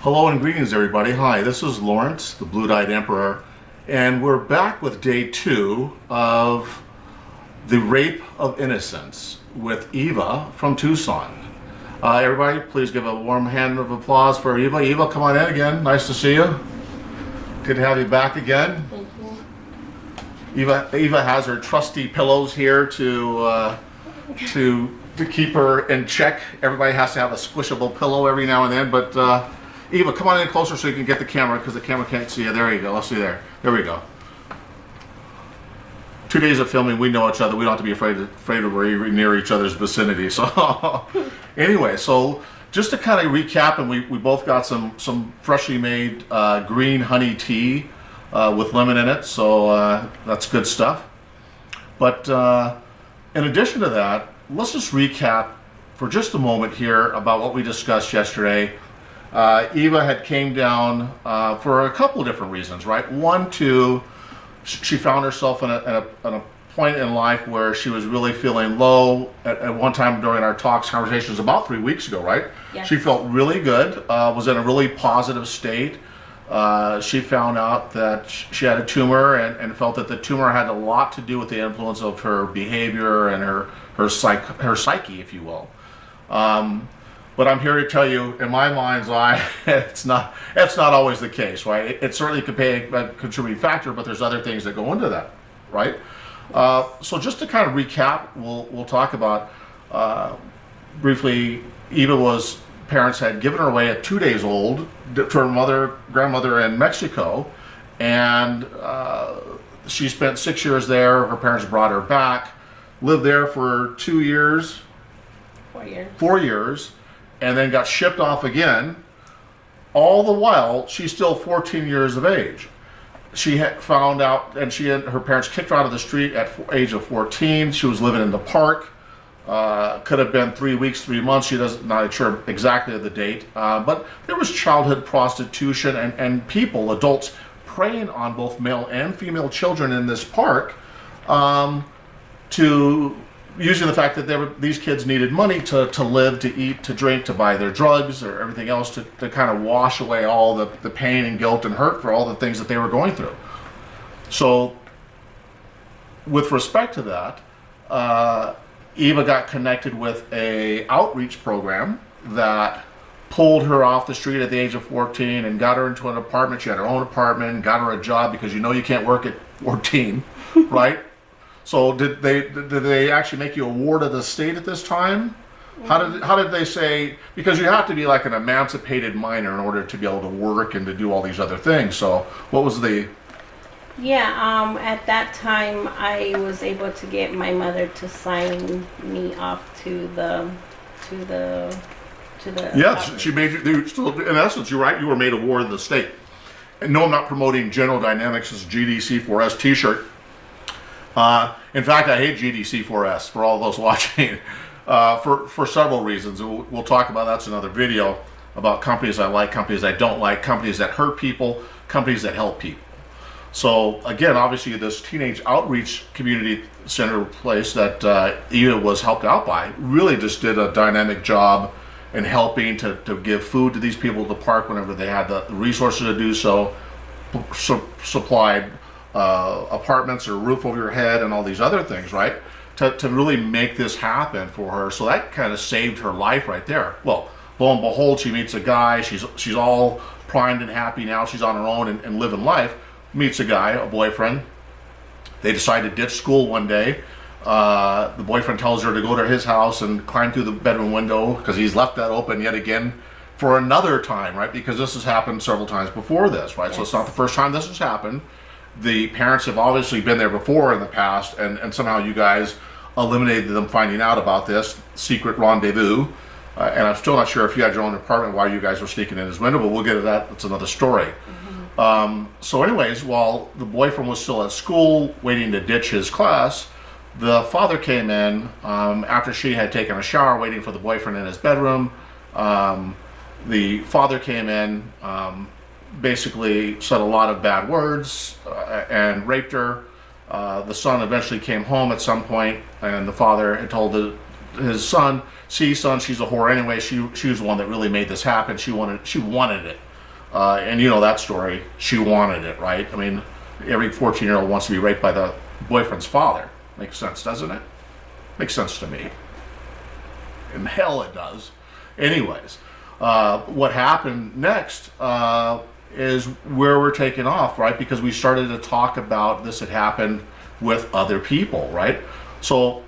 Hello and greetings everybody. Hi, this is Lawrence, the Blue-Dyed Emperor, and we're back with day 2 of the rape of innocence with Eva from Tucson. Everybody, please give a warm hand of applause for Eva. Eva, come on in again. Nice to see you. Good to have you back again. Thank you. Eva has her trusty pillows here to keep her in check. Everybody has to have a squishable pillow every now and then, but Eva, come on in closer so you can get the camera, because the camera can't see you. There you go. Let's see there. There we go. 2 days of filming, we know each other. We don't have to be afraid of we're near each other's vicinity. So anyway, so just to kind of recap, and we both got some freshly made green honey tea with lemon in it. So that's good stuff. But in addition to that, let's just recap for just a moment here about what we discussed yesterday. Eva had came down for a couple of different reasons, right? One, she found herself in a point in life where she was really feeling low. At one time during our conversations about 3 weeks ago, right? Yes. She felt really good, was in a really positive state. She found out that she had a tumor and felt that the tumor had a lot to do with the influence of her behavior and her psyche, if you will. But I'm here to tell you, in my mind's eye, it's not always the case, right? It certainly could be a contributing factor, but there's other things that go into that, right? So just to kind of recap, we'll talk about briefly. Eva's parents had given her away at 2 days old to her grandmother in Mexico, and she spent 6 years there. Her parents brought her back, lived there for 2 years, 4 years. And then got shipped off again. All the while, she's still 14 years of age. She had found out, and her parents kicked her out of the street at age of 14. She was living in the park. Could have been 3 weeks, 3 months. She doesn't, not sure exactly the date. But there was childhood prostitution and adults, preying on both male and female children in this park, using the fact that these kids needed money to live, to eat, to drink, to buy their drugs or everything else to kind of wash away all the pain and guilt and hurt for all the things that they were going through. So with respect to that, Eva got connected with a outreach program that pulled her off the street at the age of 14 and got her into an apartment. She had her own apartment, got her a job, because you can't work at 14, right? So did they actually make you a ward of the state at this time? How did they say, because you have to be like an emancipated minor in order to be able to work and to do all these other things. So what was the... Yeah, at that time I was able to get my mother to sign me off to the Yes, she made you, so in essence, you're right, you were made a ward of the state. And no, I'm not promoting General Dynamics' GDC4S t-shirt. In fact, I hate GDC4S for all those watching, for several reasons. We'll talk about that's another video about companies I like, companies I don't like, companies that hurt people, companies that help people. So again, obviously this teenage outreach community center place that Eva was helped out by really just did a dynamic job in helping to give food to these people at the park whenever they had the resources to do so, supplied apartments or roof over your head and all these other things, right? To really make this happen for her. So that kind of saved her life right there. Well, lo and behold, she meets a guy. She's all primed and happy now. She's on her own and living life. Meets a guy, a boyfriend. They decide to ditch school one day. The boyfriend tells her to go to his house and climb through the bedroom window, because he's left that open yet again for another time, right? Because this has happened several times before this, right? Yes. So it's not the first time this has happened. The parents have obviously been there before in the past, and somehow you guys eliminated them finding out about this secret rendezvous. And I'm still not sure if you had your own apartment while you guys were sneaking in his window, but we'll get to that. That's another story. So anyways, while the boyfriend was still at school waiting to ditch his class, the father came in after she had taken a shower waiting for the boyfriend in his bedroom. The father came in, basically said a lot of bad words and raped her. The son eventually came home at some point, and the father had told his son, "See, son, she's a whore anyway. She was the one that really made this happen. She wanted it." And you know that story. She wanted it, right? I mean, every 14-year-old wants to be raped by the boyfriend's father. Makes sense, doesn't it? Makes sense to me. In hell it does. Anyways, what happened next is where we're taking off, right? Because we started to talk about this had happened with other people, right? So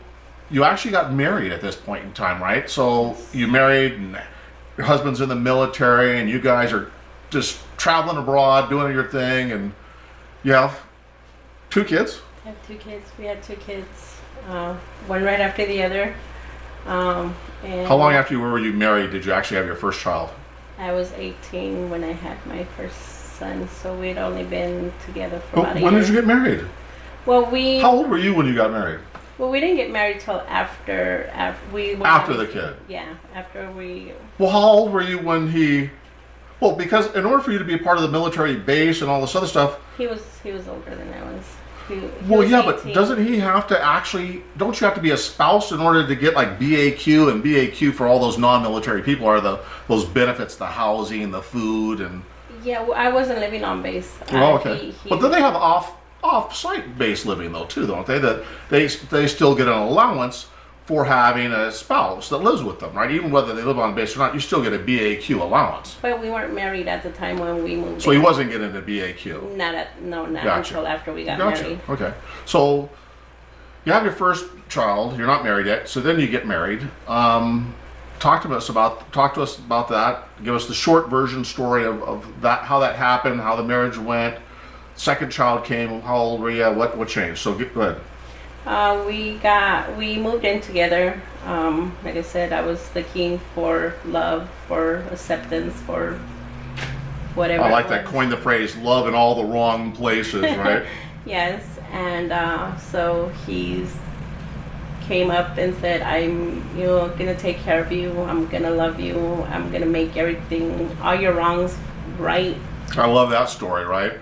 you actually got married at this point in time, right? So you married and your husband's in the military and you guys are just traveling abroad, doing your thing, and you have 2 kids? I have 2 kids. We had 2 kids, one right after the other. And How long after were you married did you actually have your first child? I was 18 when I had my first son, so we'd only been together for about a year. When did you get married? Well, How old were you when you got married? Well, we didn't get married till after we were After the kid? Yeah, after we. Well, how old were you when he? Well, because in order for you to be a part of the military base and all this other stuff. He was older than I was. He Well, was yeah, 18. but doesn't he have to actually? Don't you have to be a spouse in order to get like BAQ, and BAQ for all those non-military people are those benefits, the housing, the food, and. Yeah, well, I wasn't living on base. Oh, okay. But then they have off-site base living though too, don't they? That they still get an allowance for having a spouse that lives with them, right? Even whether they live on base or not, you still get a BAQ allowance. But we weren't married at the time when we moved. So he wasn't getting a BAQ. Not Gotcha. until after we got Gotcha. married. Okay. So you have your first child. You're not married yet. So then you get married. Talk to us about that. Give us the short version story of that, how that happened, how the marriage went. Second child came. How old were you? What changed? So go ahead. We moved in together. Like I said, I was looking for love, for acceptance, for whatever. I like that. Coined the phrase "love in all the wrong places," right? Yes, and so he came up and said, "I'm, gonna take care of you. I'm gonna love you. I'm gonna make everything, all your wrongs, right." I love that story, right?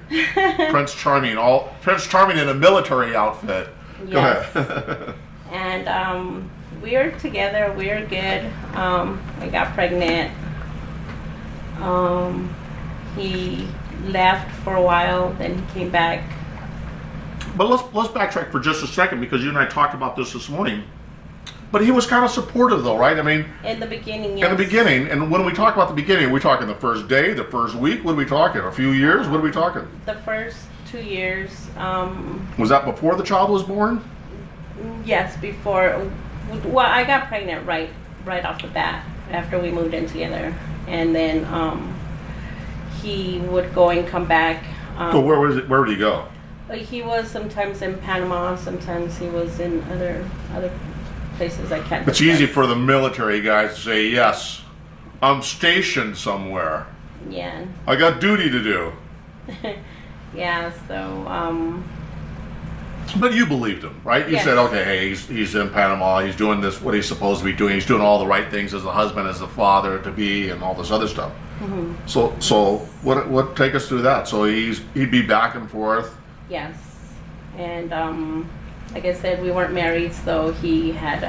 Prince Charming in a military outfit. Yes. Go ahead. And we were together. We were good. I got pregnant. He left for a while, then he came back. But let's backtrack for just a second, because you and I talked about this morning. But he was kind of supportive, though, right? I mean, In the beginning, yes. in the beginning, and when we talk about the beginning, are we talking the first day, the first week? What are we talking? A few years? What are we talking? The first 2 years. Was that before the child was born? Yes, before. Well, I got pregnant right off the bat after we moved in together, and then he would go and come back. So where would he go? He was sometimes in Panama, sometimes he was in other places I can't. It's easy for the military guys to say, yes, I'm stationed somewhere. Yeah. I got duty to do. Yeah, so But you believed him, right? You Yes. said, okay, hey, he's in Panama, he's doing this, what he's supposed to be doing, he's doing all the right things as a husband, as a father to be, and all this other stuff. Mm-hmm. So what take us through that? So he'd be back and forth. yes, and like I said, we weren't married, so he had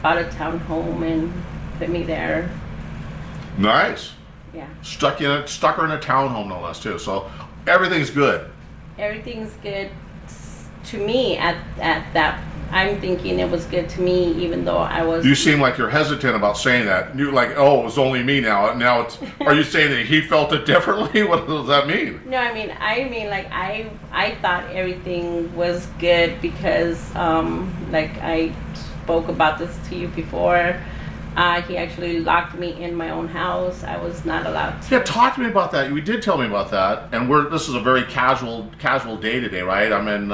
bought a townhome and put me there. Nice. Yeah, Stuck her in a townhome, no less, too. So everything's good. everything's good to me at that. I'm thinking it was good to me, even though I was. You seem like you're hesitant about saying that. You're like, oh, it was only me now. Now it's. Are you saying that he felt it differently? What does that mean? No, I mean, like I thought everything was good because, like I spoke about this to you before. He actually locked me in my own house. I was not allowed to. Yeah, talk to me about that. You did tell me about that, and this is a very casual day today, right? I'm in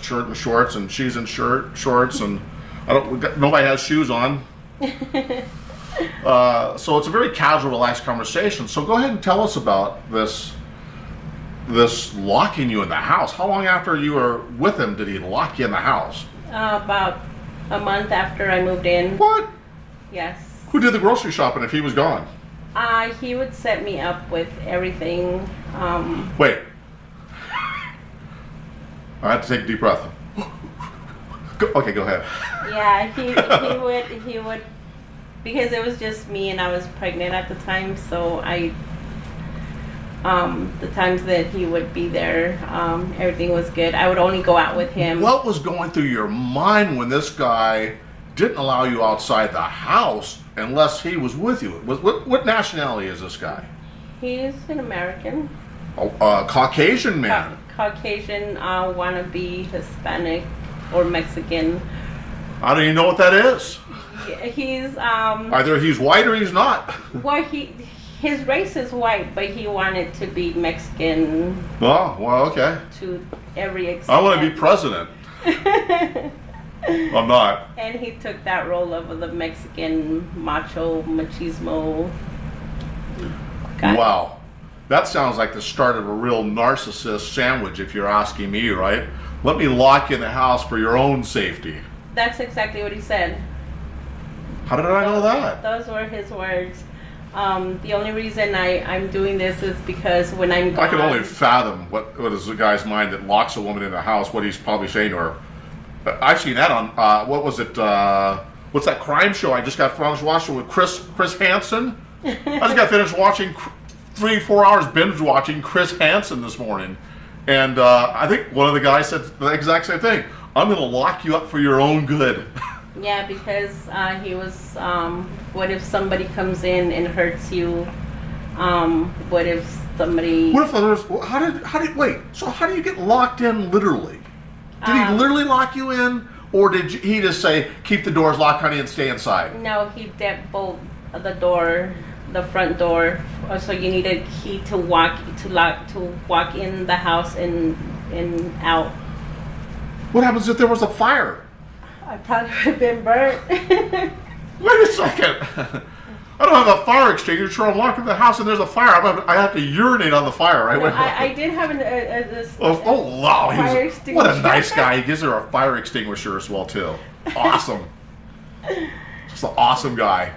shirt and shorts, and she's in shorts, and nobody has shoes on. So it's a very casual, relaxed conversation. So go ahead and tell us about this locking you in the house. How long after you were with him did he lock you in the house? About a month after I moved in. What? Yes. Who did the grocery shopping if he was gone? He would set me up with everything. Wait. I have to take a deep breath. Okay, go ahead. Yeah, he would, because it was just me and I was pregnant at the time, so The times that he would be there, everything was good. I would only go out with him. What was going through your mind when this guy didn't allow you outside the house unless he was with you? What nationality is this guy? He's an American. Caucasian man. Caucasian, wannabe Hispanic or Mexican. I don't even know what that is. He's Either he's white or he's not. well, his race is white, but he wanted to be Mexican. Oh, well, okay. To every extent. I want to be president. I'm not. And he took that role of the Mexican macho machismo guy. Wow. That sounds like the start of a real narcissist sandwich, if you're asking me, right? Let me lock you in the house for your own safety. That's exactly what he said. How did I know that? Those were his words. The only reason I'm doing this is because when I'm gone... I can only fathom what is the guy's mind that locks a woman in the house, what he's probably saying to her. I've seen that on, what was it, what's that crime show I just got finished watching with Chris Hansen? I just got finished watching 3-4 hours binge watching Chris Hansen this morning. And I think one of the guys said the exact same thing. I'm going to lock you up for your own good. Yeah, because he was, what if somebody comes in and hurts you? What if somebody... What if others, how do you get locked in literally? Did he literally lock you in? Or did he just say, keep the doors locked, honey, and stay inside? No, he deadbolt the door, the front door. So you need a key to walk in the house and out. What happens if there was a fire? I probably would have been burnt. Wait a second. I don't have a fire extinguisher. I'm locked in the house and there's a fire. I have to urinate on the fire, right? No, I did have this. Oh, wow. Fire What a extinguisher. nice guy. He gives her a fire extinguisher as well, too. Awesome. Just an awesome guy.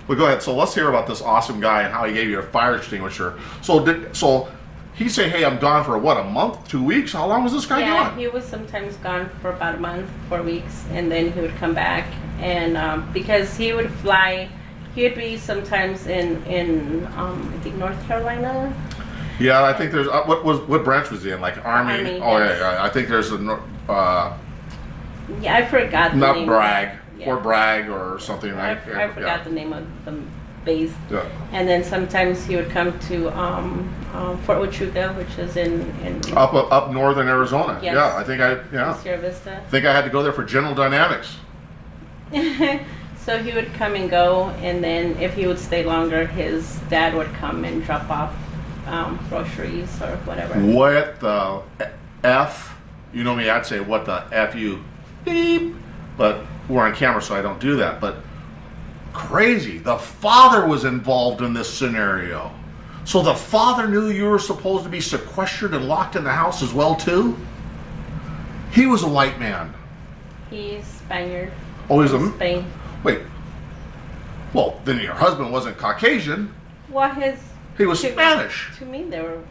Well, go ahead. So let's hear about this awesome guy and how he gave you a fire extinguisher. So he say, hey, I'm gone for what, a month, 2 weeks? How long was this guy gone? He was sometimes gone for about a month, 4 weeks, and then he would come back. And because he would fly, he would be sometimes in I think North Carolina. Yeah, I think there's what branch was he in? Like Army? Oh yes. yeah. I think there's a Yeah, I forgot the not name. Bragg, Yeah. Fort Bragg or something, right? I forgot the name of the base. Yeah. And then sometimes he would come to Fort Huachuca, which is in Up northern Arizona. Yes. Yeah, I think Sierra Vista. I think I had to go there for General Dynamics. So he would come and go, and then if he would stay longer, his dad would come and drop off groceries or whatever. What the F? You know me, I'd say what the F you beep, but we're on camera so I don't do that. But crazy, the father was involved in this scenario. So the father knew you were supposed to be sequestered and locked in the house as well too? He was a white man. He's Spaniard. Oh, he's from a... Spain. Wait. Well, then your husband wasn't Caucasian. Well, He was Spanish. To me, they were.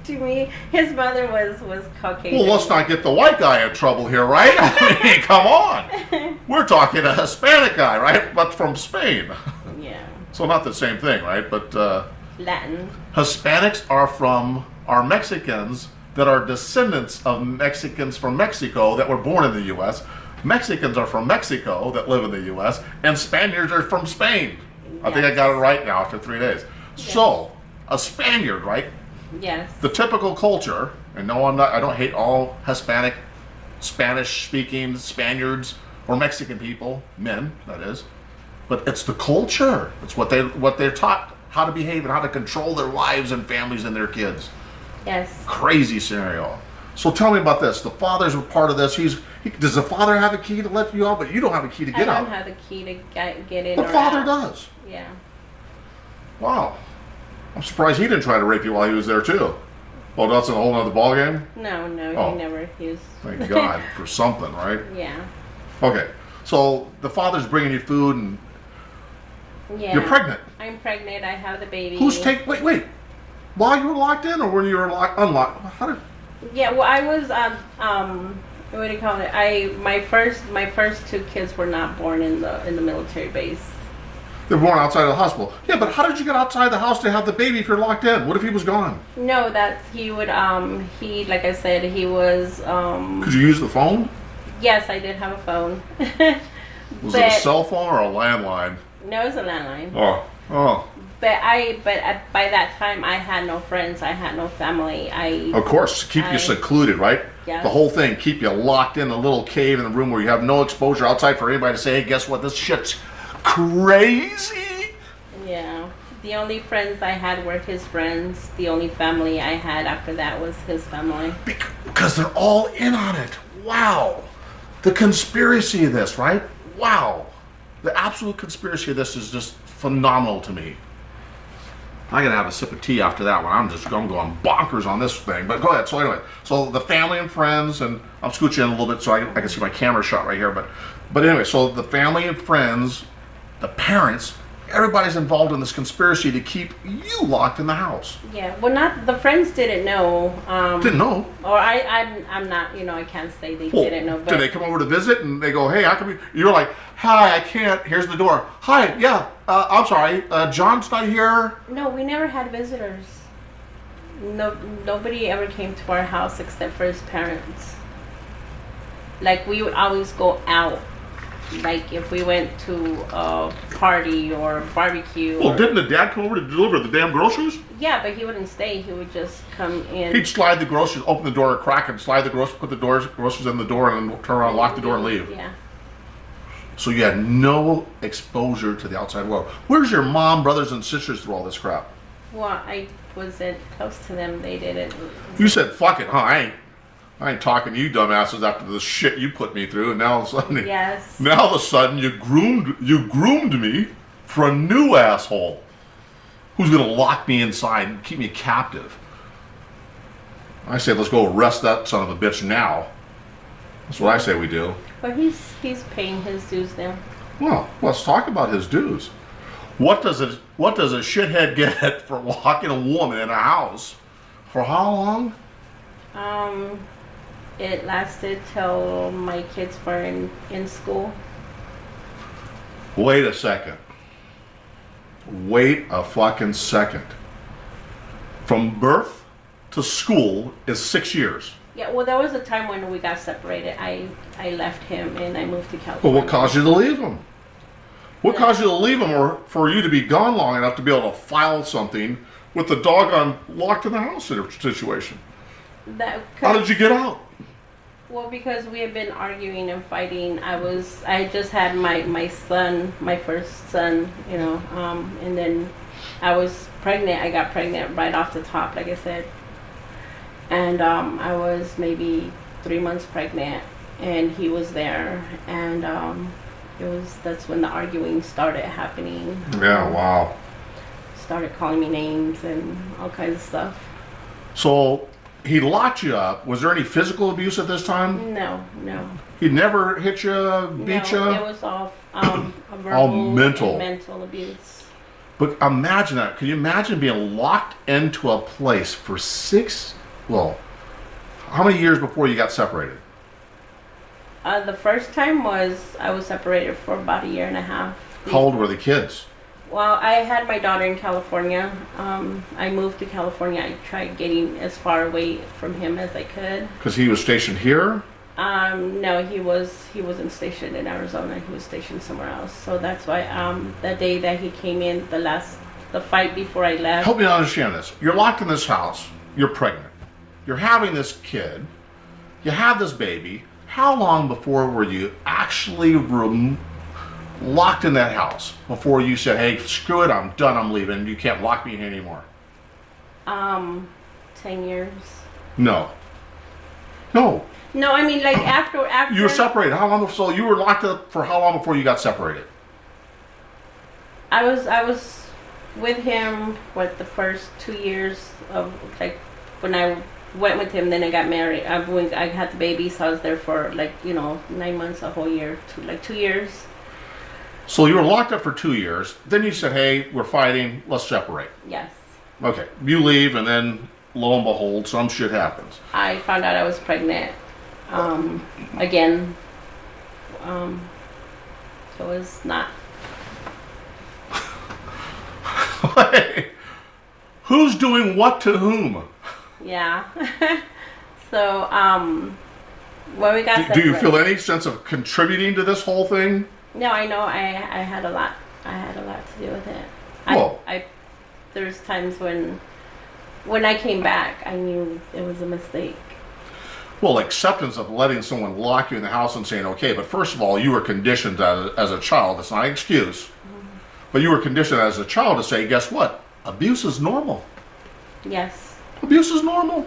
To me, his mother was Caucasian. Well, let's not get the white guy in trouble here, right? I mean, come on. We're talking a Hispanic guy, right? But from Spain. Yeah. So not the same thing, right? But Latin. Hispanics are Mexicans that are descendants of Mexicans from Mexico that were born in the U.S. Mexicans are from Mexico that live in the U.S. and Spaniards are from Spain. I think I got it right now after 3 days. Yes. So, a Spaniard, right? Yes. The typical culture, and no, I don't hate all Hispanic, Spanish-speaking Spaniards or Mexican people, men, that is, but it's the culture. It's what they're taught how to behave and how to control their wives and families and their kids. Yes. Crazy scenario. So tell me about this. The father's a part of this. Does the father have a key to let you out, but you don't have a key to get I out? don't have the key to get in. The or father out. does. Yeah. Wow. I'm surprised he didn't try to rape you while he was there too. Well, that's a whole other ballgame? No, Oh. he never. He was. Thank God for something, right? Yeah. Okay. So the father's bringing you food and Yeah. you're pregnant. I'm pregnant. I have the baby. Wait. While you were locked in or when you were unlocked? How did... Yeah. Well, I was what do you call it? My first two kids were not born in the military base. They were born outside of the hospital. Yeah, but how did you get outside the house to have the baby if you're locked in? What if he was gone? No, that he would, he, like I said, he was, Could you use the phone? yes, I did have a phone. Was it a cell phone or a landline? No, it was a landline. Oh. But by that time, I had no friends. I had no family. Of course, keep you secluded, right? Yes. The whole thing, keep you locked in a little cave in the room where you have no exposure outside for anybody to say, hey, guess what? This shit's crazy. Yeah. The only friends I had were his friends. The only family I had after that was his family. Because they're all in on it. Wow. The conspiracy of this, right? Wow. The absolute conspiracy of this is just phenomenal to me. I gotta have a sip of tea after that one. I'm going bonkers on this thing. But go ahead. So anyway, so the family and friends, and I'll scoot you in a little bit so I can see my camera shot right here. But anyway, so the family and friends, the parents, everybody's involved in this conspiracy to keep you locked in the house. Yeah. Well, not the friends didn't know. Didn't know. Or I'm not. I can't say they didn't know. But did they come over to visit and they go, hey, how come you're like, hi, I can't. Here's the door. Hi, yeah. I'm sorry. John's not here. No, we never had visitors. No, nobody ever came to our house except for his parents. Like, we would always go out. Like, if we went to a party or barbecue. Well, didn't the dad come over to deliver the damn groceries? Yeah, but he wouldn't stay. He would just come in. He'd slide the groceries, open the door a crack and slide the groceries, put the groceries in the door and then turn around, lock the door and leave. Yeah. So you had no exposure to the outside world. Where's your mom, brothers, and sisters through all this crap? Well, I wasn't close to them. They didn't. You said, fuck it, huh? I ain't talking to you dumbasses after the shit you put me through, and now all of a sudden, Yes. now all of a sudden you groomed me for a new asshole who's gonna lock me inside and keep me captive. I say let's go arrest that son of a bitch now. That's what I say we do. But he's paying his dues now. Well, let's talk about his dues. What does a shithead get for locking a woman in a house? For how long? It lasted till my kids were in school. Wait a second. Wait a fucking second. From birth to school is 6 years. Yeah, well, there was a time when we got separated. I left him and I moved to But California. what caused you to leave him? What caused you to leave him, or for you to be gone long enough to be able to file something with the doggone locked in the house situation? How did you get out? Well, because we had been arguing and fighting. I just had my son, my first son, and then I was pregnant. I got pregnant right off the top, like I said. And I was maybe 3 months pregnant, and he was there, and that's when the arguing started happening. Yeah, wow. Started calling me names and all kinds of stuff. So he locked you up. Was there any physical abuse at this time? No. He never hit you, beat you? No, it was all verbal all mental. and mental abuse. But imagine that. Can you imagine being locked into a place for how many years before you got separated? The first time I was separated for about 1.5 years. How old were the kids? Well, I had my daughter in California. I moved to California. I tried getting as far away from him as I could. Because he was stationed here? No, he wasn't stationed in Arizona. He was stationed somewhere else. So that's why that day that he came in, the fight before I left. Help me understand this. You're locked in this house. You're pregnant. You're having this kid. You have this baby. How long before were you actually locked in that house before you said, hey, screw it, I'm done, I'm leaving, you can't lock me in anymore? 10 years. No, I mean, like after you were separated. How long? So you were locked up for how long before you got separated? I was with him the first 2 years of when I went with him. Then I got married. I had the baby, so I was there for 9 months, a whole year, 2 years. So you were locked up for 2 years. Then you said, hey, we're fighting, let's separate. Yes. Okay, you leave, and then lo and behold, some shit happens. I found out I was pregnant again. So it was not Who's doing what to whom? Yeah. So, when we got Do you separated- feel any sense of contributing to this whole thing? No, I know I had a lot. I had a lot to do with it. Well- There's times when I came back, I knew it was a mistake. Well, acceptance of letting someone lock you in the house and saying, okay, but first of all, you were conditioned as a child. It's not an excuse. But you were conditioned as a child to say, guess what? Abuse is normal. Yes. Abuse is normal.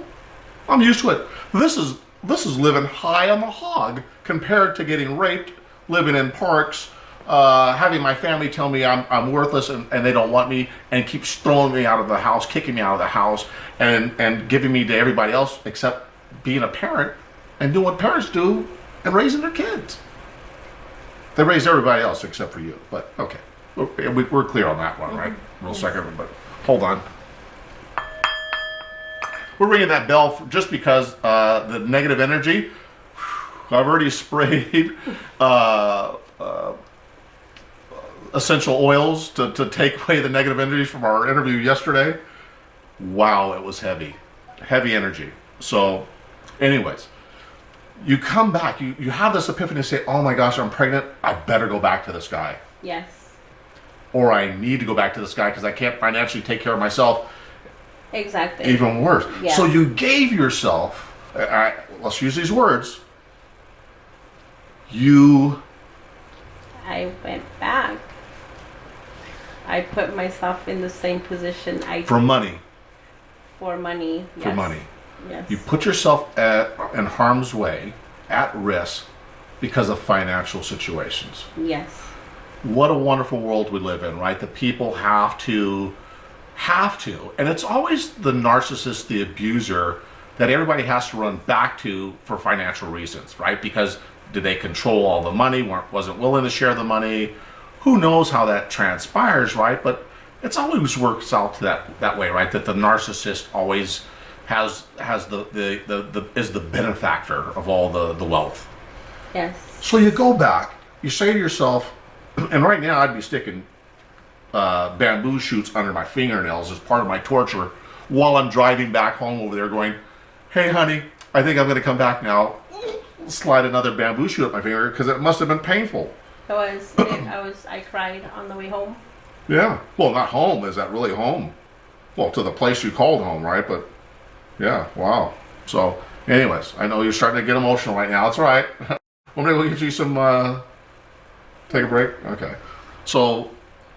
I'm used to it. This is living high on the hog compared to getting raped, living in parks, having my family tell me I'm worthless and they don't want me, and keeps throwing me out of the house, kicking me out of the house, and giving me to everybody else except being a parent and doing what parents do and raising their kids. They raise everybody else except for you. But okay, we're clear on that one, right? Real second, but hold on. We're ringing that bell just because the negative energy. I've already sprayed essential oils to take away the negative energy from our interview yesterday. Wow, it was heavy energy. So anyways, you come back, you have this epiphany to say, oh my gosh, I'm pregnant, I better go back to this guy. Yes. Or I need to go back to this guy because I can't financially take care of myself. Exactly. Even worse. Yeah. So you gave yourself, let's use these words, I went back. I put myself in the same position for money. For money. For Yes. money. Yes. You put yourself in harm's way, at risk, because of financial situations. Yes. What a wonderful world we live in, right? The people have to, and it's always the narcissist, the abuser, that everybody has to run back to for financial reasons, right? Because did they control all the money, wasn't willing to share the money? Who knows how that transpires, right? But it's always works out that way, right? That the narcissist always has is the benefactor of all the wealth. Yes. So you go back, you say to yourself, and right now I'd be sticking bamboo shoots under my fingernails as part of my torture while I'm driving back home over there going, hey honey, I think I'm going to come back now. Slide another bamboo shoot up my finger because it must have been painful. I cried on the way home. Yeah. Well, not home. Is that really home? Well, to the place you called home, right? But yeah, wow. So anyways, I know you're starting to get emotional right now. It's all right. Well, maybe we'll get you some, take a break? Okay. So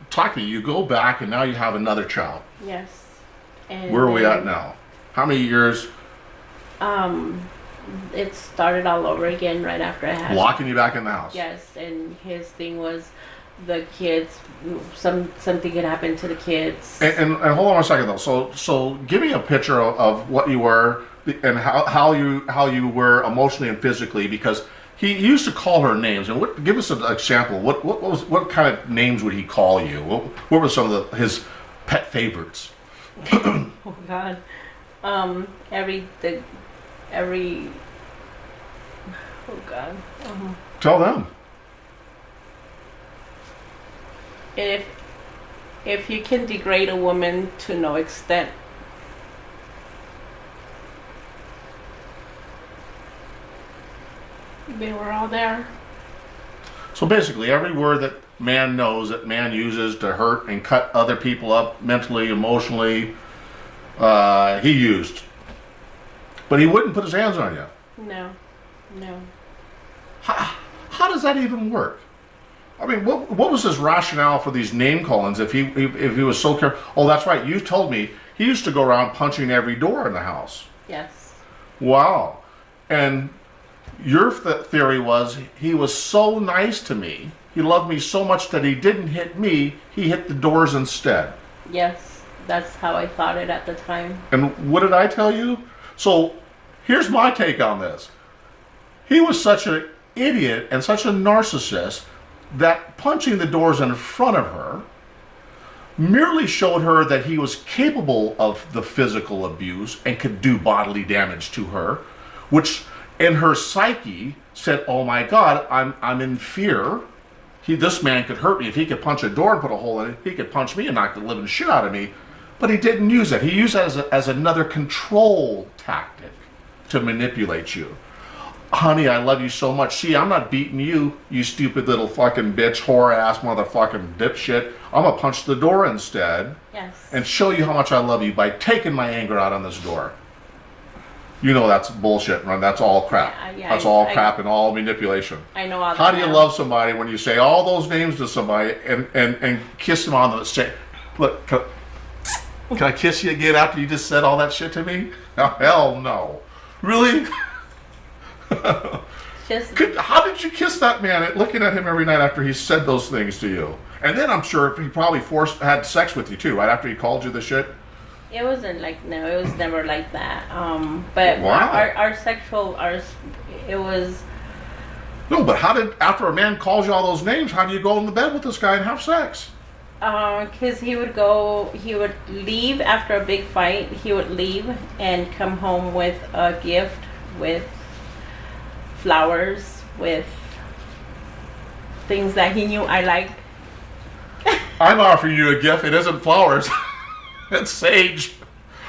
talk to me. You go back and now you have another child. Yes. And Where are we at now? How many years? It started all over again right after I had Locking you back in the house. Yes, and his thing was the kids. Something had happened to the kids. And hold on a second though. So give me a picture of what you were and how you were emotionally and physically, because he used to call her names. And give us an example. What kind of names would he call you? What were some of his pet favorites? Oh God. Oh God. Tell them. If you can degrade a woman to no extent, they were all there. So basically, every word that man knows that man uses to hurt and cut other people up mentally, emotionally, he used. But he wouldn't put his hands on you. No. How does that even work? I mean, what was his rationale for these name callings if he was so careful? Oh, that's right. You told me he used to go around punching every door in the house. Yes. Wow. And your theory was he was so nice to me. He loved me so much that he didn't hit me. He hit the doors instead. Yes. That's how I thought it at the time. And what did I tell you? So here's my take on this. He was such an idiot and such a narcissist that punching the doors in front of her merely showed her that he was capable of the physical abuse and could do bodily damage to her, which in her psyche said, oh my God, I'm in fear. this man could hurt me. If he could punch a door and put a hole in it, he could punch me and knock the living shit out of me. But he didn't use it. He used it as another control tactic to manipulate you. Honey, I love you so much. See, I'm not beating you, you stupid little fucking bitch, whore ass motherfucking dipshit. I'm gonna punch the door instead. Yes. And show you how much I love you by taking my anger out on this door. You know that's bullshit, man. That's all crap. That's all crap and all manipulation. I know all that. How do you love somebody when you say all those names to somebody and kiss them on the say, look, can I kiss you again after you just said all that shit to me? Oh, hell no. Really? How did you kiss that man looking at him every night after he said those things to you? And then I'm sure he probably had sex with you too, right after he called you the shit? It wasn't like, no, it was never like that. But wow. It was... No, but after a man calls you all those names, how do you go in the bed with this guy and have sex? Because he would leave after a big fight. He would leave and come home with a gift, with flowers, with things that he knew I liked. I'm offering you a gift. It isn't flowers. It's sage.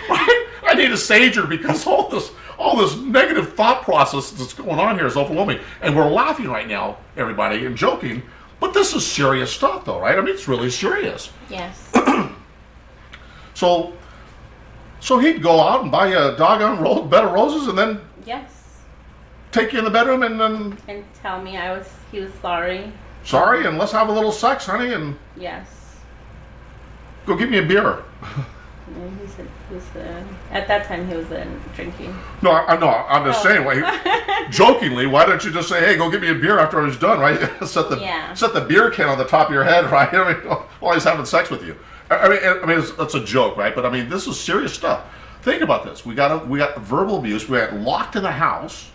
I need a sager because all this negative thought process that's going on here is overwhelming. And we're laughing right now, everybody, and joking. But this is serious stuff, though, right? I mean, it's really serious. Yes. So he'd go out and buy you a doggone bed of roses, and then yes, take you in the bedroom and tell me he was sorry. Sorry, and let's have a little sex, honey, and yes. Go get me a beer. At that time he was drinking. No, I'm just saying. Jokingly, why don't you just say, "Hey, go get me a beer after I was done," right? Set the beer can on the top of your head, right? I mean, while he's having sex with you. I mean, it's a joke, right? But I mean, this is serious stuff. Think about this. We got verbal abuse. We got locked in the house.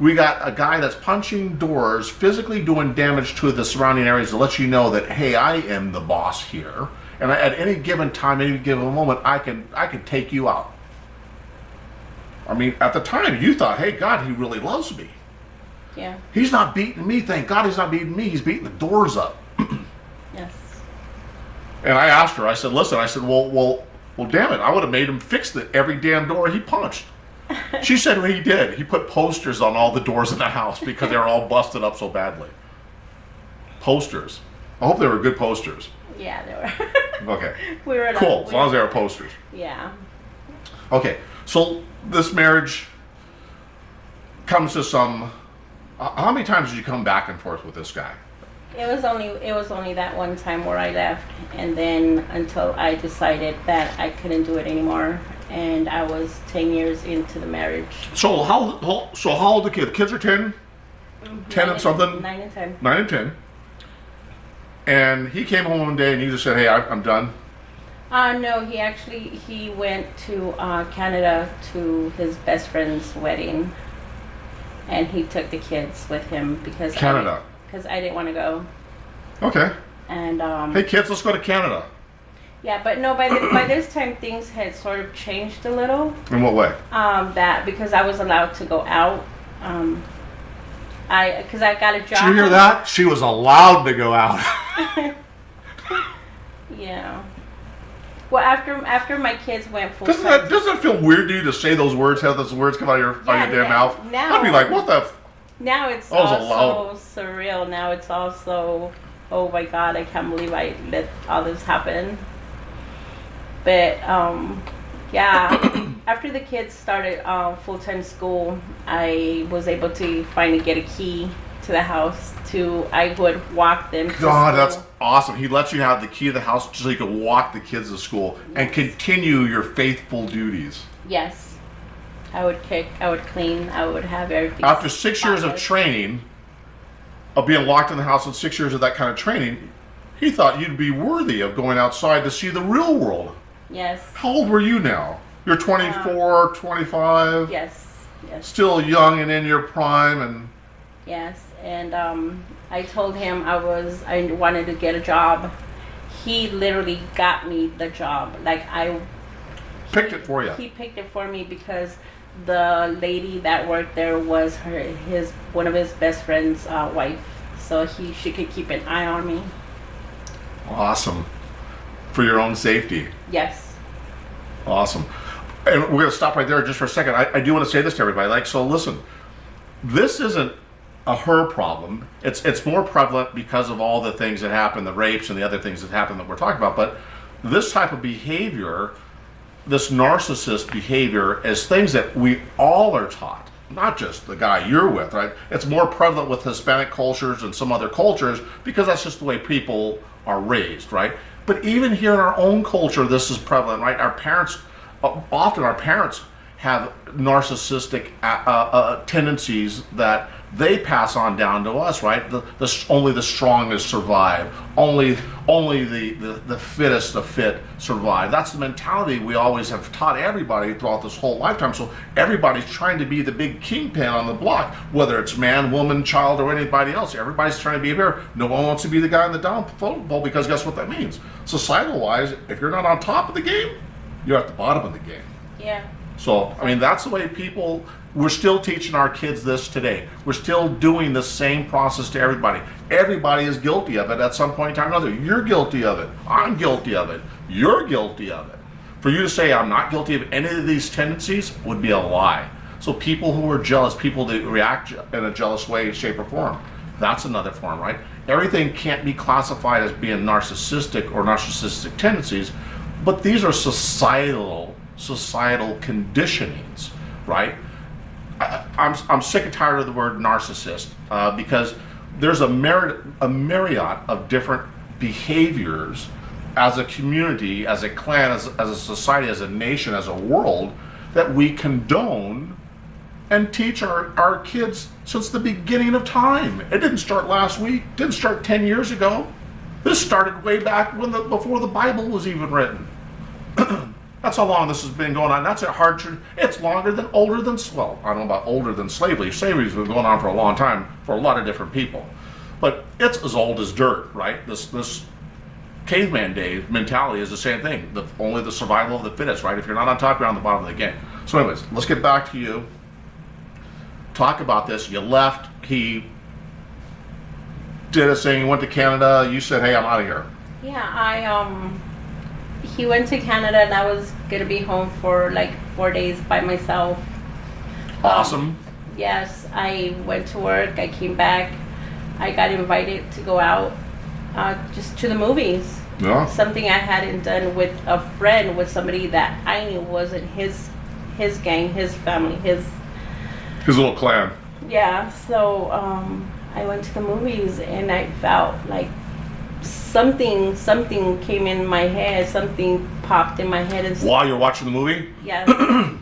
We got a guy that's punching doors, physically doing damage to the surrounding areas to let you know that, hey, I am the boss here. And at any given time, any given moment, I can take you out. I mean, at the time, you thought, hey, God, he really loves me. Yeah. He's not beating me. Thank God he's not beating me. He's beating the doors up. Yes. And I asked her, I said, listen, well, damn it. I would have made him fix every damn door he punched. She said what he did. He put posters on all the doors in the house because they were all busted up so badly. Posters. I hope they were good posters. Yeah, they were. Okay. Cool. As long as they were posters. Yeah. Okay. So this marriage comes to some. How many times did you come back and forth with this guy? It was only that one time where I left, and then until I decided that I couldn't do it anymore, and I was 10 years into the marriage. So how old are the kids? The kids are 10? 10 and something? 9 and 10. 9 and 10. And he came home one day and you just said, hey, I'm done? No, he went to Canada to his best friend's wedding, and he took the kids with him because Canada. Because I didn't want to go. Okay. And hey kids, let's go to Canada. Yeah, but no, by this time things had sort of changed a little. In what way? That because I was allowed to go out. Because I got a job. Did you hear that? She was allowed to go out. Yeah. Well, after my kids went full doesn't that feel weird to you to say those words, have those words come out of your damn mouth? Now, I'd be like, what the? Now it's all so surreal. Now it's all so, oh my God, I can't believe I let all this happen. But yeah, after the kids started full-time school, I was able to finally get a key to the house. I would walk them to school. That's awesome. He let you have the key to the house so you could walk the kids to school and continue your faithful duties. Yes. I would cook, I would clean, I would have everything. After 6 years of training, of being locked in the house and 6 years of that kind of training, he thought you'd be worthy of going outside to see the real world. Yes. How old were you now? You're 24, 25? Yes. Still young and in your prime and... Yes, and I told him I wanted to get a job. He literally got me the job. Picked it for you. He picked it for me because the lady that worked there was one of his best friend's wife. so she could keep an eye on me. Awesome. For your own safety. Yes. Awesome. And we're going to stop right there just for a second. I do want to say this to everybody. Like, so listen, this isn't a her problem. It's more prevalent because of all the things that happen, the rapes and the other things that happen that we're talking about. But this type of behavior, this narcissist behavior, is things that we all are taught. Not just the guy you're with, right? It's more prevalent with Hispanic cultures and some other cultures because that's just the way people are raised, right? But even here in our own culture, this is prevalent, right? Our parents, often our parents have narcissistic tendencies that they pass on down to us, right? Only the strongest survive. Only the fittest of fit survive. That's the mentality we always have taught everybody throughout this whole lifetime. So everybody's trying to be the big kingpin on the block, whether it's man, woman, child, or anybody else. Everybody's trying to be here. No one wants to be the guy in the downfall because guess what that means? Societal-wise, if you're not on top of the game, you're at the bottom of the game. Yeah. So, I mean, that's the way people, we're still teaching our kids this today. We're still doing the same process to everybody. Everybody is guilty of it at some point in time or another. You're guilty of it. I'm guilty of it. You're guilty of it. For you to say I'm not guilty of any of these tendencies would be a lie. So people who are jealous, people that react in a jealous way, shape, or form, that's another form, right? Everything can't be classified as being narcissistic or narcissistic tendencies, but these are societal conditionings, right? I'm sick and tired of the word narcissist because there's a myriad of different behaviors as a community, as a clan, as a society, as a nation, as a world that we condone and teach our kids since the beginning of time. It didn't start last week, didn't start 10 years ago. This started way back before the Bible was even written. That's how long this has been going on. That's a hard truth. It's older than, well, I don't know about older than slavery. Slavery's been going on for a long time for a lot of different people. But it's as old as dirt, right? This Caveman Dave mentality is the same thing. Only the survival of the fittest, right? If you're not on top, you're on the bottom of the game. So anyways, let's get back to you. Talk about this. You left. He did a thing. He went to Canada. You said, hey, I'm out of here. Yeah, he went to Canada and I was gonna be home for like 4 days by myself. Awesome. Yes, I went to work, I came back, I got invited to go out just to the movies. Yeah. Something I hadn't done with a friend, with somebody that I knew wasn't his gang, his family, his little clan. Yeah, so I went to the movies and I felt like something came in my head, something popped in my head. And while you're watching the movie? Yeah.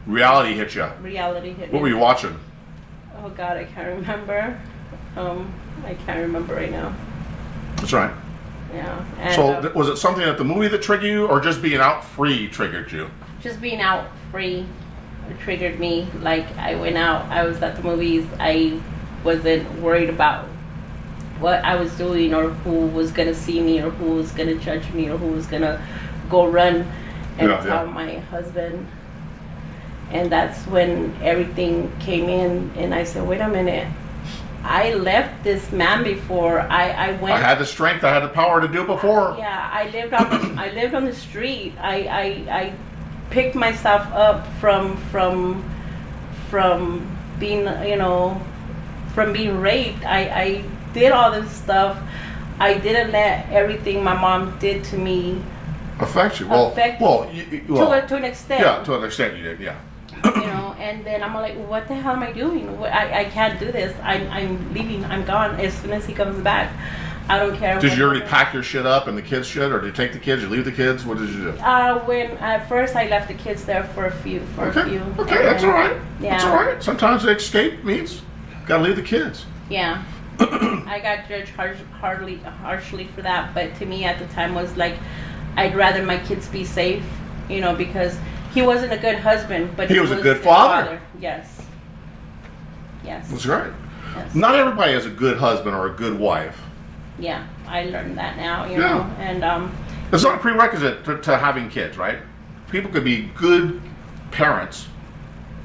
Reality hit you. Reality hit me. What were you watching? Oh God, I can't remember. I can't remember right now. That's right. Yeah. And, so was it something at the movie that triggered you, or just being out free triggered you? Just being out free triggered me. Like, I went out, I was at the movies, I wasn't worried about what I was doing or who was gonna see me or who was gonna judge me or who was gonna go run and tell my husband. And that's when everything came in and I said, wait a minute, I left this man before. I went. I had the strength, I had the power to do it before. Yeah, I lived on the street. I picked myself up from being, from being raped. I did all this stuff. I didn't let everything my mom did to me affect you. To an extent. Yeah, to an extent you did. Yeah. And then I'm like, what the hell am I doing? I can't do this. I'm leaving. I'm gone as soon as he comes back. I don't care. Did you already pack your shit up and the kids' shit, or did you take the kids? You leave the kids? What did you do? When at first I left the kids there for a few. Okay, that's all right. Yeah. That's all right. Sometimes the escape means gotta leave the kids. Yeah. I got judged harshly for that, but to me at the time was like, I'd rather my kids be safe, because he wasn't a good husband, but he was a good father. Yes. That's right. Yes. Not everybody is a good husband or a good wife. Yeah, I learned that now, know, and it's not a prerequisite to having kids, right? People could be good parents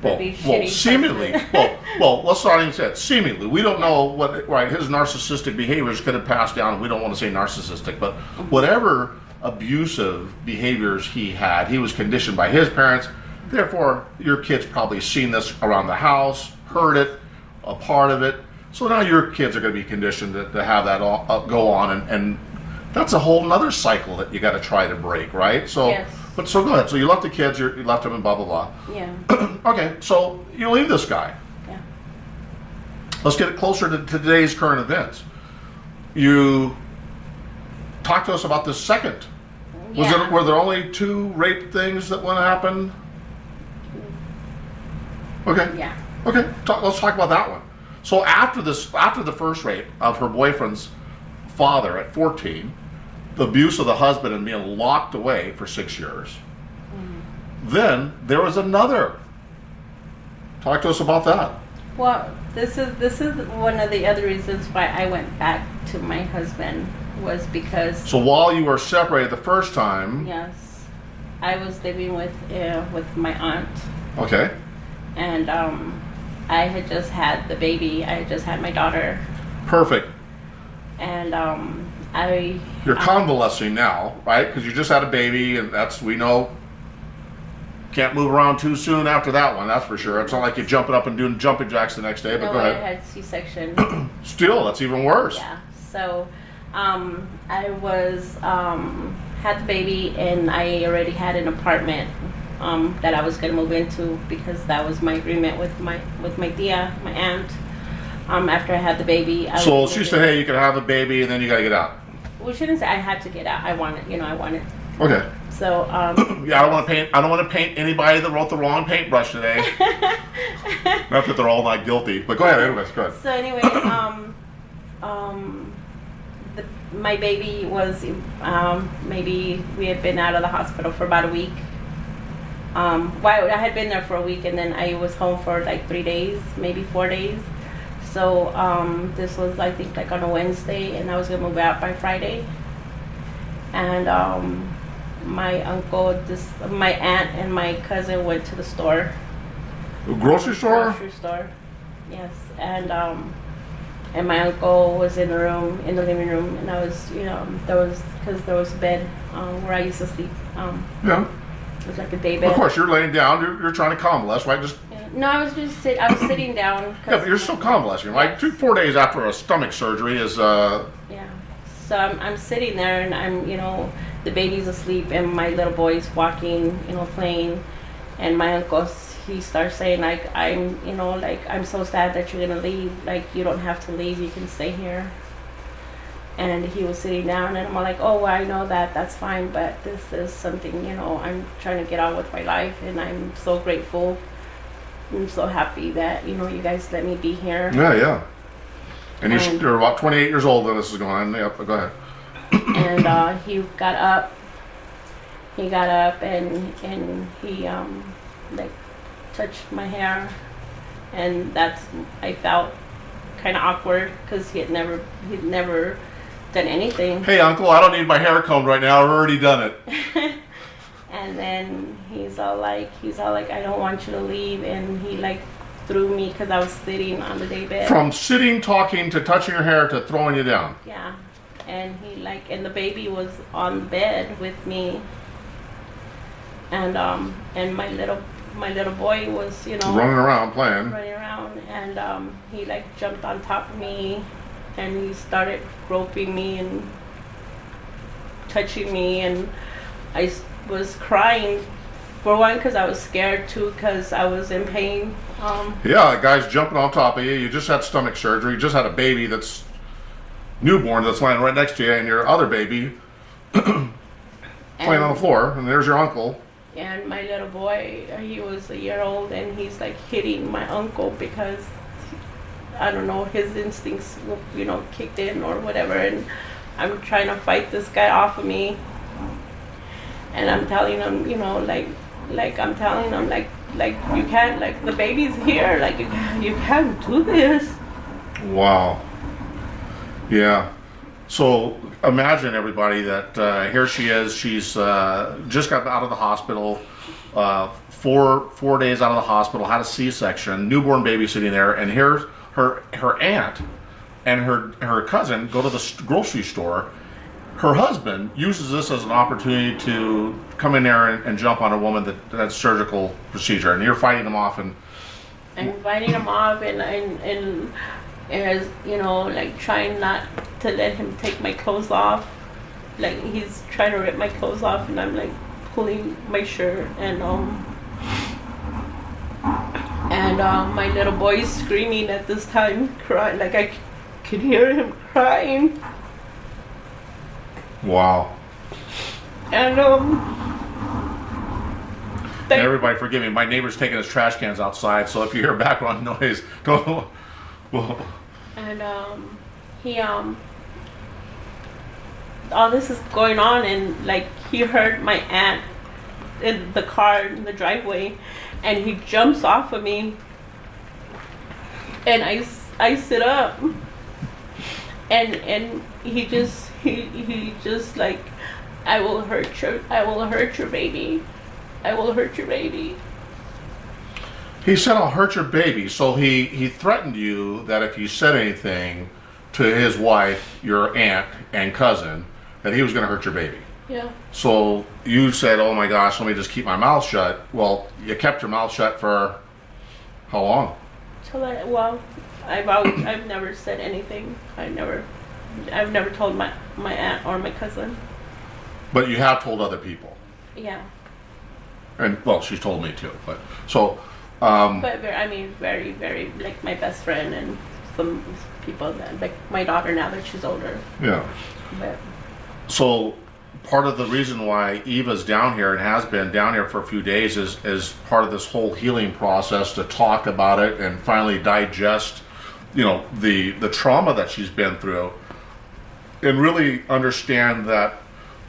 Well, be well, shitty seemingly. person. well, let's not even say it. Seemingly, we don't know what. Right, his narcissistic behaviors could have passed down. We don't want to say narcissistic, but whatever abusive behaviors he had, he was conditioned by his parents. Therefore, your kid's probably seen this around the house, heard it, a part of it. So now your kids are going to be conditioned to have that all, go on, and that's a whole nother cycle that you got to try to break, right? So, Yes. but so go ahead. So you left the kids, you left them, and blah blah blah. Yeah. Okay, so you leave this guy. Yeah. Let's get it closer to today's current events. You talk to us about this second. Were there only 2 rape things that want to happen? Okay. Yeah. Okay. Let's talk about that one. So after the first rape of her boyfriend's father at 14, the abuse of the husband and being locked away for 6 years. Then there was another. Talk to us about that. Well, this is one of the other reasons why I went back to my husband, was because So while you were separated the first time, yes, I was living with my aunt, okay, and I had just had the baby. I had just had my daughter, perfect. and You're convalescing now, right? Because you just had a baby, and we know can't move around too soon after that one. That's for sure. It's not like you're jumping up and doing jumping jacks the next day. But no, go I ahead. had Csection. Still, that's even worse. Yeah. So I was had the baby, and I already had an apartment that I was gonna move into, because that was my agreement with my tia, my aunt. After I had the baby. So she said, "Hey, you can have a baby, and then you gotta get out." We shouldn't say I had to get out. I wanted. Okay. So Yeah, I don't want to paint anybody that wrote the wrong paintbrush today. Not that they're all not guilty, but go ahead. Anyways, go ahead. So anyway, my baby was maybe we had been out of the hospital for about a week. Well, I had been there for a week, and then I was home for like 3 days, maybe 4 days. So this was, I think, like on a Wednesday, and I was gonna move out by Friday. And my uncle, my aunt, and my cousin went to the store. The grocery store? Grocery store, yes. And my uncle was in the room, in the living room, and I was, because there was a bed where I used to sleep. Yeah. It was like a day bed. Of course, you're laying down. You're trying to convalesce, right? Just Yeah. No, I was sitting down. yeah, but you're still convalescing, right? Yes. 4 days after a stomach surgery is Yeah. So I'm sitting there, and I'm, the baby's asleep, and my little boy's walking, playing, and my uncle, he starts saying, like, I'm so sad that you're gonna leave. Like, you don't have to leave. You can stay here. And he was sitting down, and I'm like, oh, well, I know that. That's fine, but this is something, I'm trying to get on with my life, and I'm so grateful. I'm so happy that, you guys let me be here. yeah. And you're about 28 years old when this is going on. Yep, go ahead. And he got up. He got up, and he like touched my hair, and I felt kind of awkward, because he'd never done anything. Hey, uncle, I don't need my hair combed right now. I've already done it. And then he's all like, I don't want you to leave, and he like threw me, because I was sitting on the day bed. From sitting, talking, to touching your hair, to throwing you down. Yeah. And and the baby was on the bed with me, and my little boy was, Running around playing. and he like jumped on top of me, and he started groping me and touching me, and I was crying, for one, because I was scared, too, because I was in pain. Yeah, the guy's jumping on top of you. You just had stomach surgery. You just had a baby that's newborn that's lying right next to you, and your other baby playing on the floor, and there's your uncle. And my little boy, he was a year old, and he's like hitting my uncle, because I don't know, his instincts, kicked in or whatever, and I'm trying to fight this guy off of me, and I'm telling him, I'm telling him, like you can't, like, the baby's here, like you can't do this. Wow. Yeah. So imagine, everybody, that here she is. She's just got out of the hospital. 4 days out of the hospital, had a C-section, newborn baby sitting there, and here's her aunt and her cousin go to the grocery store. Her husband uses this as an opportunity to come in there and jump on a woman that's surgical procedure, and you're fighting them off. And I'm fighting him off, and as you know, like trying not to let him take my clothes off. Like he's trying to rip my clothes off, and I'm like pulling my shirt, and my little boy is screaming at this time, crying. Like I could hear him crying. wow. And And everybody forgive me, my neighbor's taking his trash cans outside, so if you hear background noise, don't. Well, and he all this is going on, and like he heard my aunt in the car in the driveway, and he jumps off of me, and I sit up, and he just like, I will hurt your baby, I will hurt your baby. he said, I'll hurt your baby. So he threatened you that if you said anything to his wife, your aunt and cousin, that he was going to hurt your baby. Yeah. So you said, oh my gosh, let me just keep my mouth shut. Well, you kept your mouth shut for how long? I've never said anything. I've never told my aunt or my cousin. But you have told other people. Yeah. And well, she's told me too. But so. But very, very, like my best friend and some people that, like my daughter now that she's older. Yeah. But. So part of the reason why Eva's down here and has been down here for a few days is part of this whole healing process to talk about it and finally digest, the trauma that she's been through, and really understand that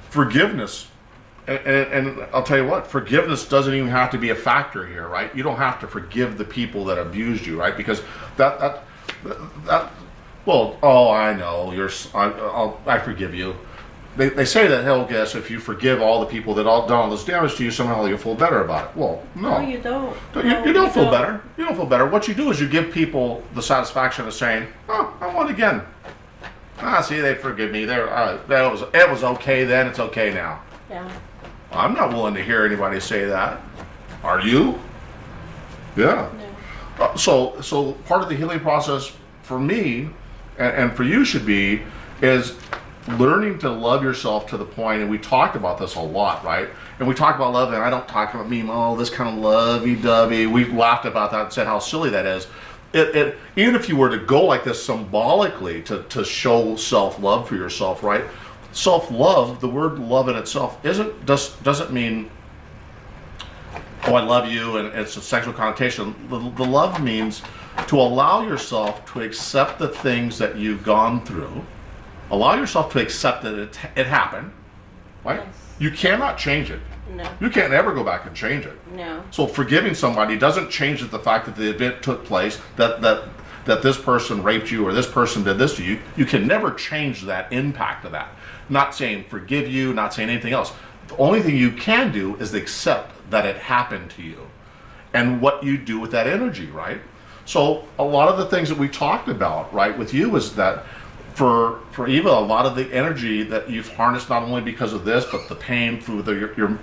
forgiveness. And I'll tell you what, forgiveness doesn't even have to be a factor here, right? You don't have to forgive the people that abused you, right? Because that well, oh, I know, I forgive you. They say that, hell, guess if you forgive all the people that all done all this damage to you, somehow you'll feel better about it. Well, no. No, you don't. You don't feel better. You don't feel better. What you do is you give people the satisfaction of saying, oh, I won again. See, they forgive me. It was okay then, it's okay now. Yeah. I'm not willing to hear anybody say that. Are you? Yeah. No. So part of the healing process for me and for you should be is learning to love yourself to the point, and we talked about this a lot, right? And we talk about love, and I don't talk about this kind of lovey-dovey. We laughed about that and said how silly that is. Even if you were to go like this symbolically to show self-love for yourself, right? Self-love, the word love in itself doesn't mean, oh, I love you, and it's a sexual connotation. The love means to allow yourself to accept the things that you've gone through. Allow yourself to accept that it happened, right? Yes. You cannot change it. No. You can't ever go back and change it. No. So forgiving somebody doesn't change the fact that the event took place, that this person raped you or this person did this to you. You can never change that impact of that. Not saying forgive you, not saying anything else. The only thing you can do is accept that it happened to you and what you do with that energy, right? So a lot of the things that we talked about, right, with you is that for Eva, a lot of the energy that you've harnessed, not only because of this, but the pain through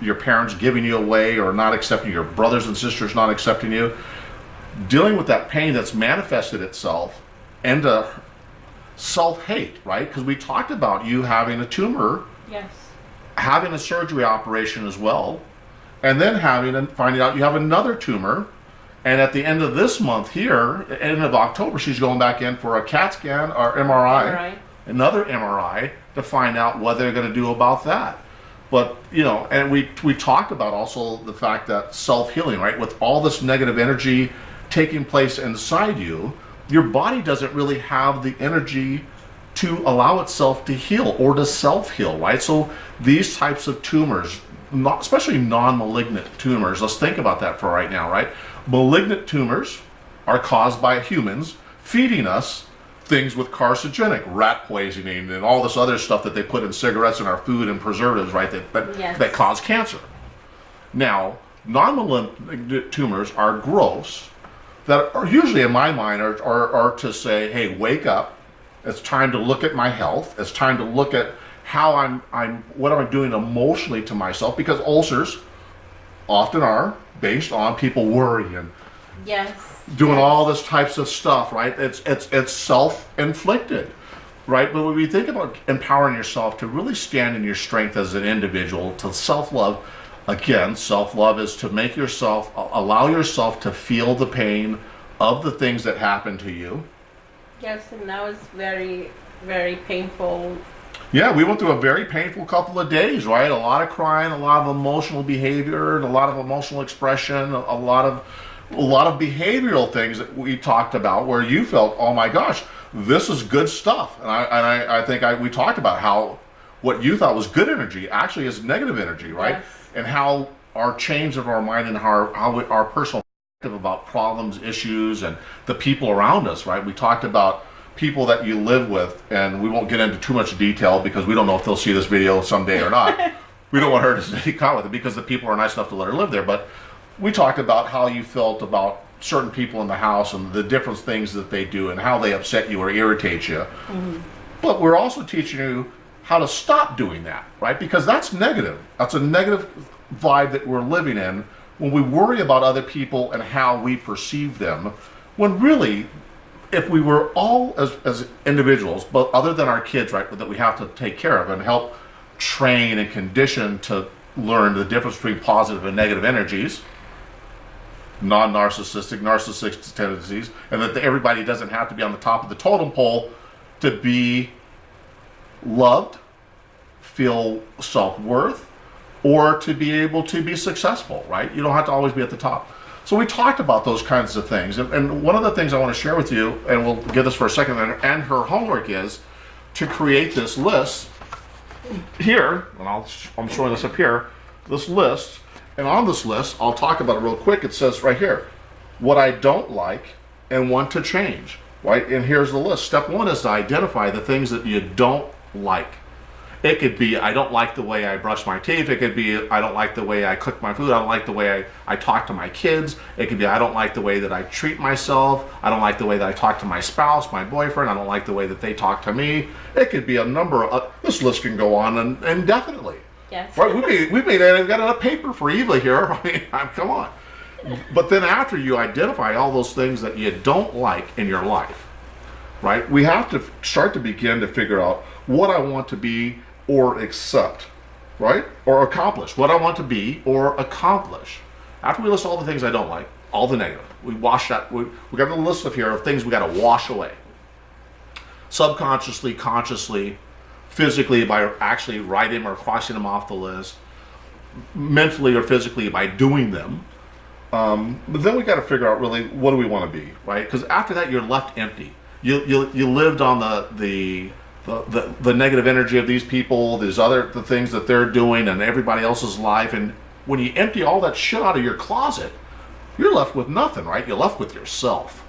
your parents giving you away or not accepting, your brothers and sisters not accepting you, dealing with that pain that's manifested itself into self-hate, right? Because we talked about you having a tumor, Yes. having a surgery operation as well, and then finding out you have another tumor. And at the end of this month here, end of October, she's going back in for a CAT scan or MRI, another MRI, to find out what they're going to do about that. But, and we talked about also the fact that self-healing, right? With all this negative energy taking place inside you, your body doesn't really have the energy to allow itself to heal or to self-heal, right? So these types of tumors, especially non-malignant tumors, let's think about that for right now, right? Malignant tumors are caused by humans feeding us things with carcinogenic, rat poisoning, and all this other stuff that they put in cigarettes and our food and preservatives, right? That cause cancer. Now, Non-malignant tumors are growths that are usually, in my mind, are to say, hey, wake up. It's time to look at my health. It's time to look at how what am I doing emotionally to myself, because ulcers often are based on people worrying, Yes. doing all this types of stuff, right? It's self-inflicted, right? But when we think about empowering yourself to really stand in your strength as an individual, to self-love, again, self-love is to make yourself, allow yourself to feel the pain of the things that happen to you. Yes, and that was very, very painful. Yeah, we went through a very painful couple of days, right? A lot of crying, a lot of emotional behavior, and a lot of emotional expression, a lot of behavioral things that we talked about where you felt, oh my gosh, this is good stuff. And I think we talked about how what you thought was good energy actually is negative energy, right? Yes. And how our change of our mind and how our personal perspective about problems, issues, and the people around us, right? We talked about people that you live with, and we won't get into too much detail because we don't know if they'll see this video someday or not. We don't want her to stay caught with it because the people are nice enough to let her live there. But we talked about how you felt about certain people in the house and the different things that they do and how they upset you or irritate you. Mm-hmm. But we're also teaching you how to stop doing that, right? Because that's negative. That's a negative vibe that we're living in when we worry about other people and how we perceive them, when really, if we were all as individuals, but other than our kids, right, that we have to take care of and help train and condition to learn the difference between positive and negative energies, non-narcissistic, narcissistic tendencies, and that everybody doesn't have to be on the top of the totem pole to be loved, feel self-worth, or to be able to be successful, right? You don't have to always be at the top. So we talked about those kinds of things. And one of the things I want to share with you, and we'll get this for a second, and her homework is to create this list here, and I'm showing this up here, this list, and on this list, I'll talk about it real quick. It says right here, what I don't like and want to change, right? And here's the list. Step one is to identify the things that you don't like. It could be, I don't like the way I brush my teeth. It could be, I don't like the way I cook my food. I don't like the way I talk to my kids. It could be, I don't like the way that I treat myself. I don't like the way that I talk to my spouse, my boyfriend. I don't like the way that they talk to me. It could be a number of, this list can go on indefinitely. Yes. Right? We got enough paper for Eva here. I mean, come on. But then after you identify all those things that you don't like in your life, right? We have to start to begin to figure out what I want to be or accept, right? Or accomplish. What I want to be or accomplish. After we list all the things I don't like, all the negative, we wash that. We got a list of here of things we got to wash away. Subconsciously, consciously, physically by actually writing or crossing them off the list, mentally or physically by doing them. But then we got to figure out really what do we want to be, right? Because after that you're left empty. You lived on the negative energy of these people, the things that they're doing and everybody else's life, and when you empty all that shit out of your closet, you're left with nothing, right? You're left with yourself.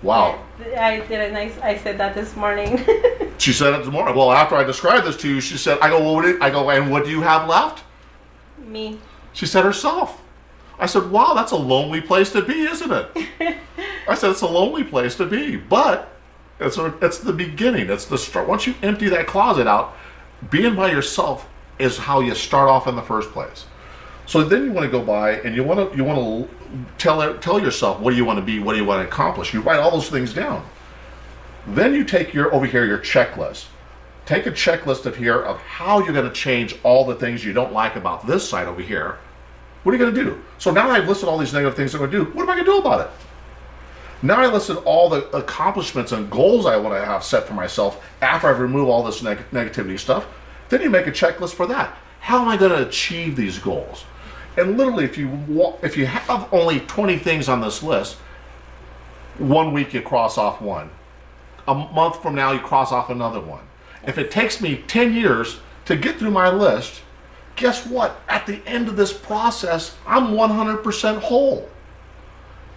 Wow. I said that this morning. She said it this morning. Well, after I described this to you, she said, and what do you have left? Me. She said herself. I said, wow, that's a lonely place to be, isn't it? I said, it's a lonely place to be, but it's the beginning. It's the start. Once you empty that closet out, being by yourself is how you start off in the first place. So then you want to go by and you want to tell yourself what do you want to be, what do you want to accomplish. You write all those things down. Then you take your checklist. Take a checklist of how you're going to change all the things you don't like about this side over here. What are you going to do? So now I've listed all these negative things I'm going to do. What am I going to do about it? Now I listed all the accomplishments and goals I want to have set for myself after I've removed all this negativity stuff. Then you make a checklist for that. How am I going to achieve these goals? And literally, if you have only 20 things on this list, 1 week you cross off one. A month from now you cross off another one. If it takes me 10 years to get through my list, guess what? At the end of this process, I'm 100% whole.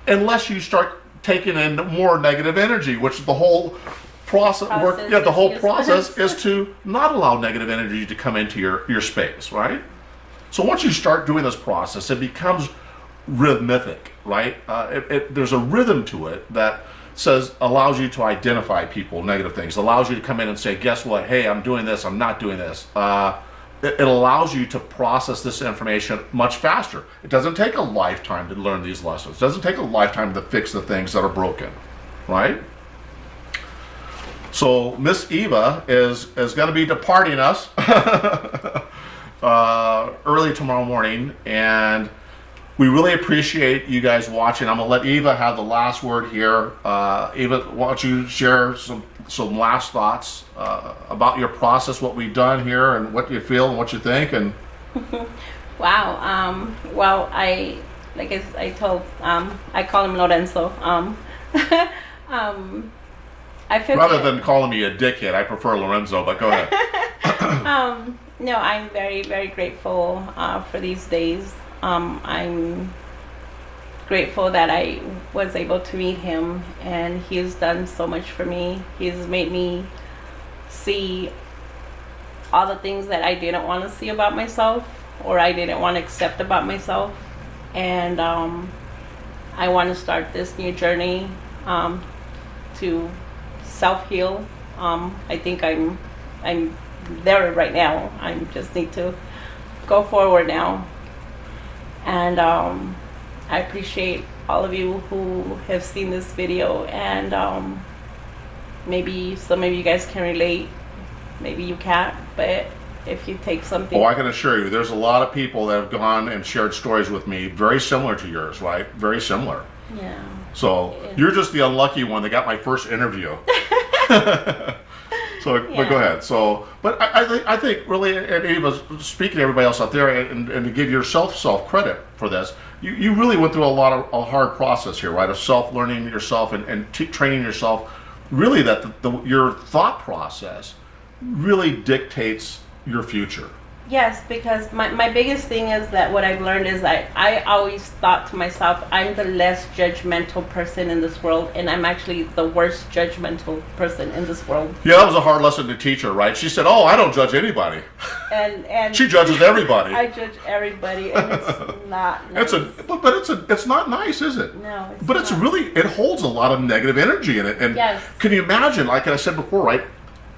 Unless you start taking in more negative energy, which the whole process is to not allow negative energy to come into your space, right? So once you start doing this process, it becomes rhythmic, right? There's a rhythm to it that allows you to identify people, negative things, allows you to come in and say, guess what? Hey, I'm doing this, I'm not doing this. It allows you to process this information much faster. It doesn't take a lifetime to learn these lessons. It doesn't take a lifetime to fix the things that are broken, right? So Miss Eva is going to be departing us early tomorrow morning, and we really appreciate you guys watching. I'm going to let Eva have the last word here. Eva, why don't you share some last thoughts about your process, what we've done here, and what you feel and what you think? And wow. Well, I told, I call him Lorenzo. I feel rather than calling me a dickhead, I prefer Lorenzo, but go ahead. No, I'm very, very grateful for these days. I'm grateful that I was able to meet him, and he's done so much for me. He's made me see all the things that I didn't want to see about myself, or I didn't want to accept about myself. And I want to start this new journey to self-heal. I think I'm there right now. I just need to go forward now. And I appreciate all of you who have seen this video, and maybe some of you guys can relate, maybe you can't, but if you take something. Oh, I can assure you, there's a lot of people that have gone and shared stories with me very similar to yours, right? Very similar. Yeah. So you're just the unlucky one that got my first interview. So, yeah. But go ahead. So, but I think really, and Eva, speaking to everybody else out there, and to give yourself credit for this, you really went through a hard process here, right? Of self-learning yourself and training yourself. Really, that your thought process really dictates your future. Yes, because my biggest thing is that what I've learned is I always thought to myself, I'm the less judgmental person in this world, and I'm actually the worst judgmental person in this world. Yeah, that was a hard lesson to teach her, right? She said, oh, I don't judge anybody. And she judges everybody. I judge everybody, and it's not nice. It's not nice, is it? No, it's but not. It's really, it holds a lot of negative energy in it. And yes. Can you imagine, like I said before, right?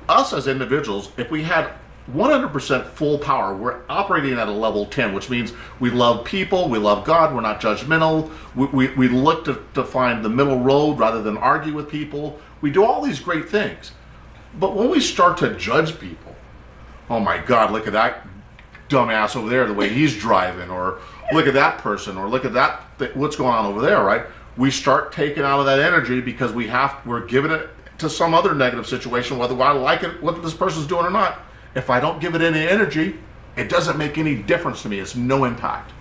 Us as individuals, if we had 100% full power, we're operating at a level 10, which means we love people, we love God, we're not judgmental, we look to find the middle road rather than argue with people. We do all these great things. But when we start to judge people, oh my God, look at that dumbass over there, the way he's driving, or look at that person, or look at that, what's going on over there, right? We start taking out of that energy because we're giving it to some other negative situation, whether I like it, what this person's doing or not. If I don't give it any energy, it doesn't make any difference to me. It's no impact.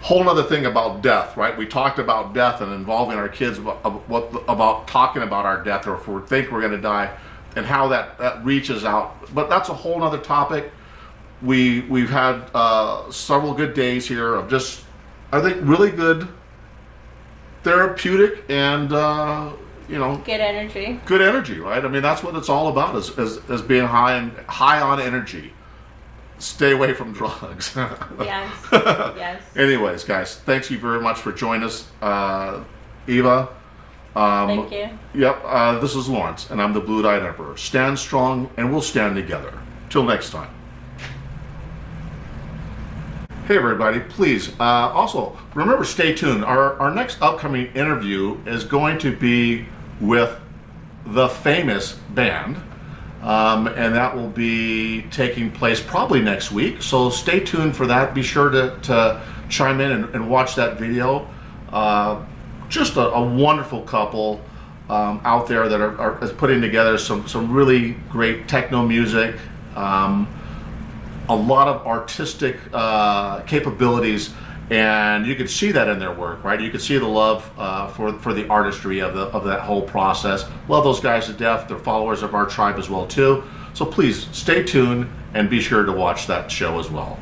Whole other thing about death, right? We talked about death and involving our kids about talking about our death, or if we think we're going to die, and how that reaches out. But that's a whole other topic. We've had several good days here of just, I think, really good therapeutic and good energy, right? I mean, that's what it's all about, is being high on energy. Stay away from drugs. Yes. Yes. Anyways, guys, thanks you very much for joining us, Eva. Thank you. Yep. This is Lawrence, and I'm the Blue-Eyed Emperor. Stand strong, and we'll stand together. Till next time. Hey everybody, please also remember, stay tuned. Our next upcoming interview is going to be with the famous band, and that will be taking place probably next week, so stay tuned for that. Be sure to chime in and watch that video. Just a wonderful couple out there that is putting together some really great techno music, a lot of artistic capabilities, and you can see that in their work, right? You can see the love for the artistry of that whole process. Love those guys to death. They're followers of our tribe as well too. So please stay tuned and be sure to watch that show as well.